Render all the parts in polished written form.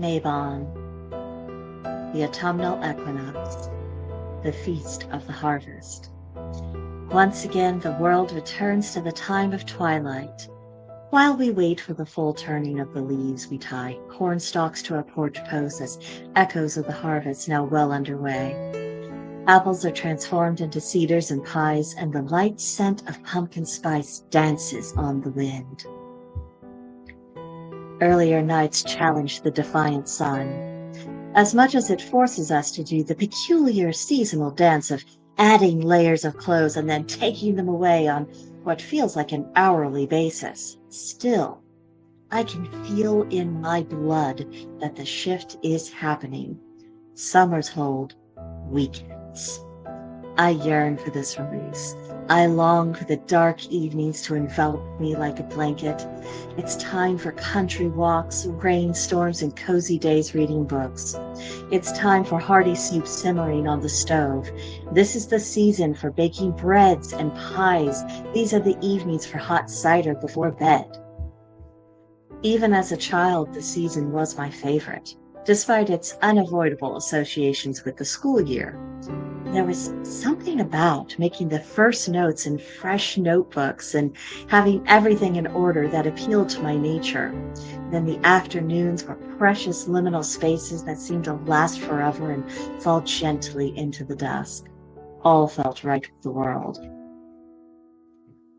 Mabon, the autumnal equinox, the feast of the harvest. Once again, the world returns to the time of twilight. While we wait for the full turning of the leaves, we tie corn stalks to our porch posts as echoes of the harvest now well underway. Apples are transformed into cedars and pies, and the light scent of pumpkin spice dances on the wind. Earlier nights challenge the defiant sun, as much as it forces us to do the peculiar seasonal dance of adding layers of clothes and then taking them away on what feels like an hourly basis. Still, I can feel in my blood that the shift is happening. Summers hold weekends. I yearn for this release. I long for the dark evenings to envelop me like a blanket. It's time for country walks, rainstorms, and cozy days reading books. It's time for hearty soup simmering on the stove. This is the season for baking breads and pies. These are the evenings for hot cider before bed. Even as a child, the season was my favorite, despite its unavoidable associations with the school year. There was something about making the first notes in fresh notebooks and having everything in order that appealed to my nature. Then the afternoons were precious liminal spaces that seemed to last forever and fall gently into the dusk. All felt right with the world.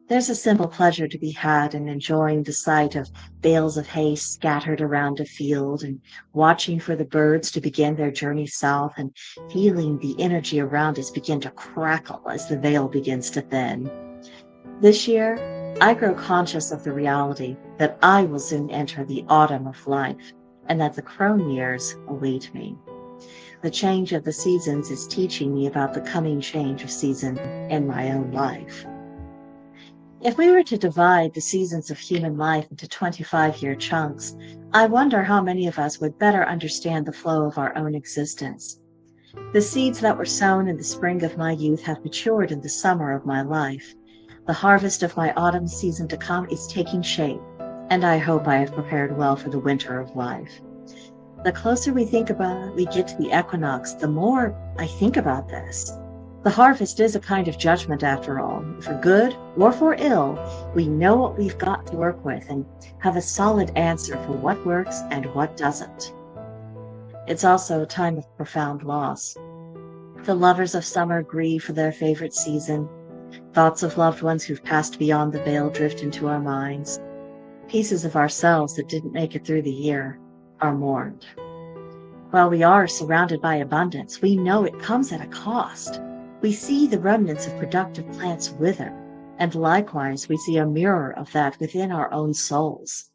There's a simple pleasure to be had in enjoying the sight of bales of hay scattered around a field and watching for the birds to begin their journey south and feeling the energy around us begin to crackle as the veil begins to thin. This year, I grow conscious of the reality that I will soon enter the autumn of life and that the crone years await me. The change of the seasons is teaching me about the coming change of season in my own life. If we were to divide the seasons of human life into 25-year chunks, I wonder how many of us would better understand the flow of our own existence. The seeds that were sown in the spring of my youth have matured in the summer of my life. The harvest of my autumn season to come is taking shape, and I hope I have prepared well for the winter of life. The closer we get to the equinox, the more I think about this. The harvest is a kind of judgment after all. For good or for ill, we know what we've got to work with and have a solid answer for what works and what doesn't. It's also a time of profound loss. The lovers of summer grieve for their favorite season. Thoughts of loved ones who've passed beyond the veil drift into our minds. Pieces of ourselves that didn't make it through the year are mourned. While we are surrounded by abundance, we know it comes at a cost. We see the remnants of productive plants wither, and likewise we see a mirror of that within our own souls.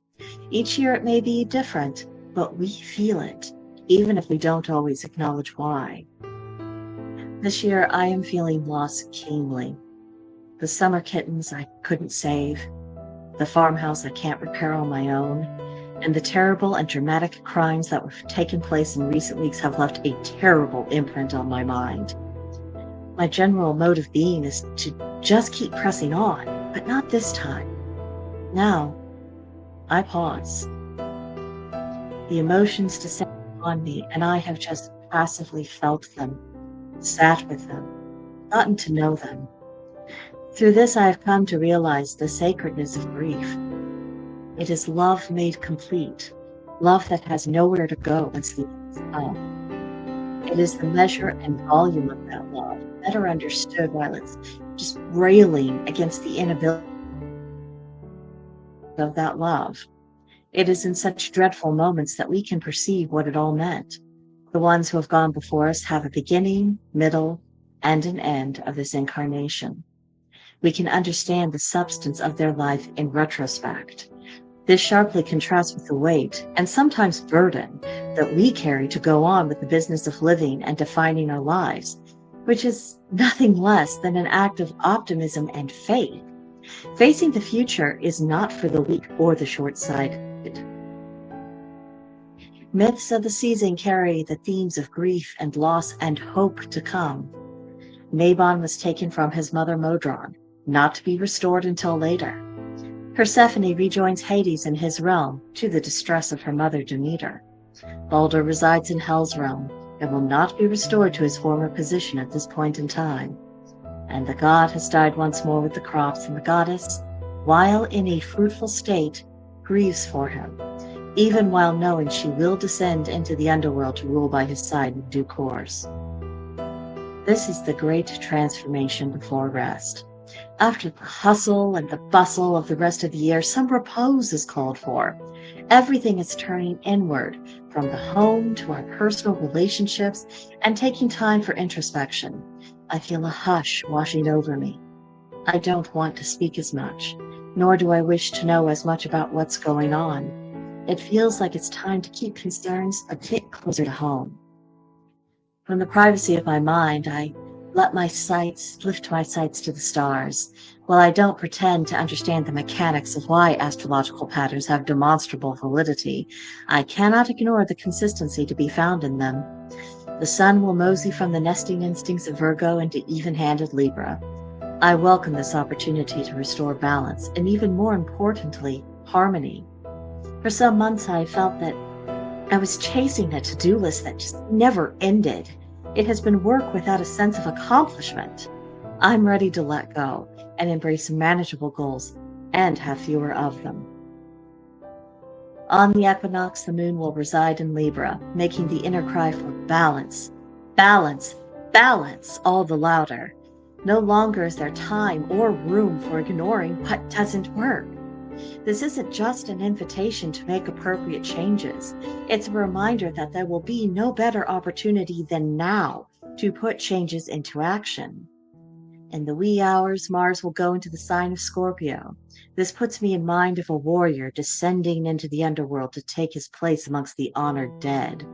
Each year it may be different, but we feel it, even if we don't always acknowledge why. This year I am feeling loss keenly. The summer kittens I couldn't save, the farmhouse I can't repair on my own, and the terrible and dramatic crimes that have taken place in recent weeks have left a terrible imprint on my mind. My general mode of being is to just keep pressing on, but not this time. Now, I pause. The emotions descend on me, and I have just passively felt them, sat with them, gotten to know them. Through this, I have come to realize the sacredness of grief. It is love made complete, love that has nowhere to go once the end is come. It is the measure and volume of that love, better understood while it's just railing against the inability of that love. It is in such dreadful moments that we can perceive what it all meant. The ones who have gone before us have a beginning, middle, and an end of this incarnation. We can understand the substance of their life in retrospect. This sharply contrasts with the weight, and sometimes burden, that we carry to go on with the business of living and defining our lives, which is nothing less than an act of optimism and faith. Facing the future is not for the weak or the short-sighted. Myths of the season carry the themes of grief and loss and hope to come. Mabon was taken from his mother Modron, not to be restored until later. Persephone rejoins Hades in his realm, to the distress of her mother Demeter. Balder resides in Hel's realm and will not be restored to his former position at this point in time. And the god has died once more with the crops, and the goddess, while in a fruitful state, grieves for him, even while knowing she will descend into the underworld to rule by his side in due course. This is the great transformation before rest. After the hustle and the bustle of the rest of the year, some repose is called for. Everything is turning inward, from the home to our personal relationships, and taking time for introspection. I feel a hush washing over me. I don't want to speak as much, nor do I wish to know as much about what's going on. It feels like it's time to keep concerns a bit closer to home. From the privacy of my mind, I lift my sights to the stars. While I don't pretend to understand the mechanics of why astrological patterns have demonstrable validity, I cannot ignore the consistency to be found in them. The sun will mosey from the nesting instincts of Virgo into even-handed Libra. I welcome this opportunity to restore balance and, even more importantly, harmony. For some months, I felt that I was chasing a to-do list that just never ended. It has been work without a sense of accomplishment. I'm ready to let go and embrace manageable goals and have fewer of them. On the equinox, the moon will reside in Libra, making the inner cry for balance, balance, balance all the louder. No longer is there time or room for ignoring what doesn't work. This isn't just an invitation to make appropriate changes. It's a reminder that there will be no better opportunity than now to put changes into action. In the wee hours, Mars will go into the sign of Scorpio. This puts me in mind of a warrior descending into the underworld to take his place amongst the honored dead.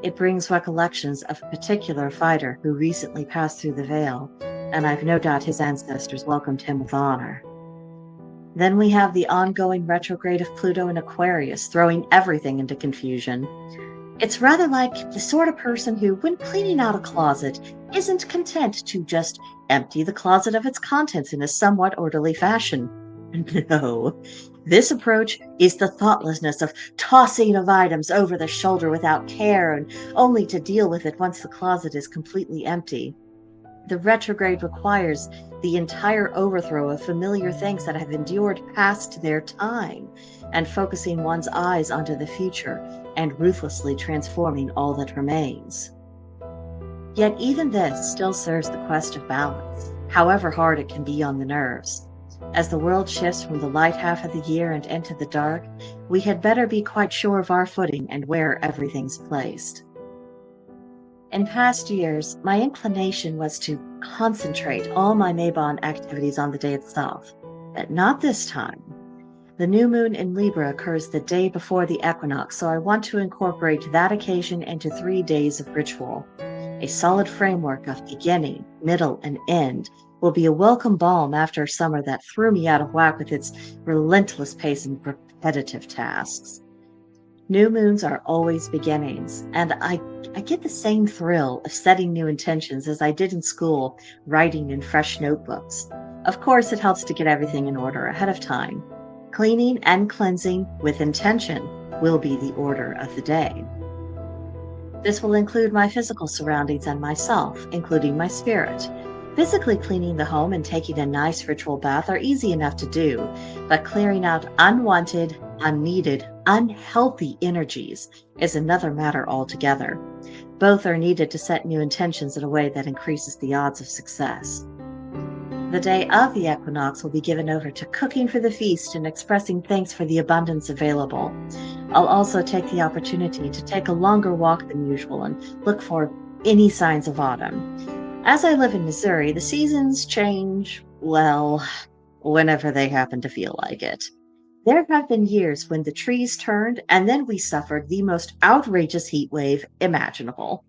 It brings recollections of a particular fighter who recently passed through the veil, and I've no doubt his ancestors welcomed him with honor. Then we have the ongoing retrograde of Pluto in Aquarius, throwing everything into confusion. It's rather like the sort of person who, when cleaning out a closet, isn't content to just empty the closet of its contents in a somewhat orderly fashion. No, this approach is the thoughtlessness of tossing of items over the shoulder without care and only to deal with it once the closet is completely empty. The retrograde requires the entire overthrow of familiar things that have endured past their time and focusing one's eyes onto the future and ruthlessly transforming all that remains. Yet even this still serves the quest of balance, however hard it can be on the nerves. As the world shifts from the light half of the year and into the dark, we had better be quite sure of our footing and where everything's placed. In past years, my inclination was to concentrate all my Mabon activities on the day itself, but not this time. The new moon in Libra occurs the day before the equinox, so I want to incorporate that occasion into 3 days of ritual. A solid framework of beginning, middle, and end will be a welcome balm after a summer that threw me out of whack with its relentless pace and repetitive tasks. New moons are always beginnings, and I get the same thrill of setting new intentions as I did in school, writing in fresh notebooks. Of course, it helps to get everything in order ahead of time. Cleaning and cleansing with intention will be the order of the day. This will include my physical surroundings and myself, including my spirit. Physically cleaning the home and taking a nice ritual bath are easy enough to do, but clearing out unwanted, unneeded, unhealthy energies is another matter altogether. Both are needed to set new intentions in a way that increases the odds of success. The day of the equinox will be given over to cooking for the feast and expressing thanks for the abundance available. I'll also take the opportunity to take a longer walk than usual and look for any signs of autumn. As I live in Missouri, the seasons change, well, whenever they happen to feel like it. There have been years when the trees turned and then we suffered the most outrageous heat wave imaginable.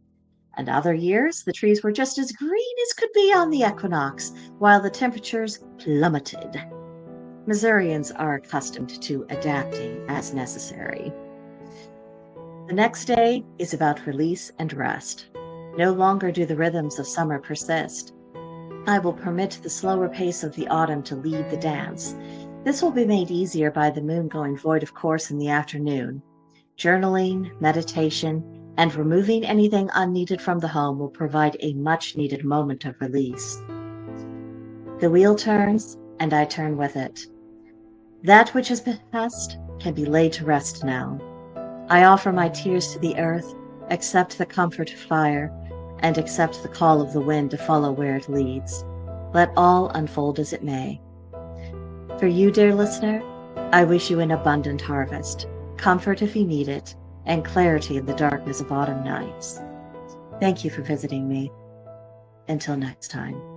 And other years, the trees were just as green as could be on the equinox, while the temperatures plummeted. Missourians are accustomed to adapting as necessary. The next day is about release and rest. No longer do the rhythms of summer persist. I will permit the slower pace of the autumn to lead the dance. This will be made easier by the moon going void of course in the afternoon. Journaling, meditation, and removing anything unneeded from the home will provide a much-needed moment of release. The wheel turns, and I turn with it. That which has been past can be laid to rest now. I offer my tears to the earth, accept the comfort of fire, and accept the call of the wind to follow where it leads. Let all unfold as it may. For you, dear listener, I wish you an abundant harvest, comfort if you need it, and clarity in the darkness of autumn nights. Thank you for visiting me. Until next time.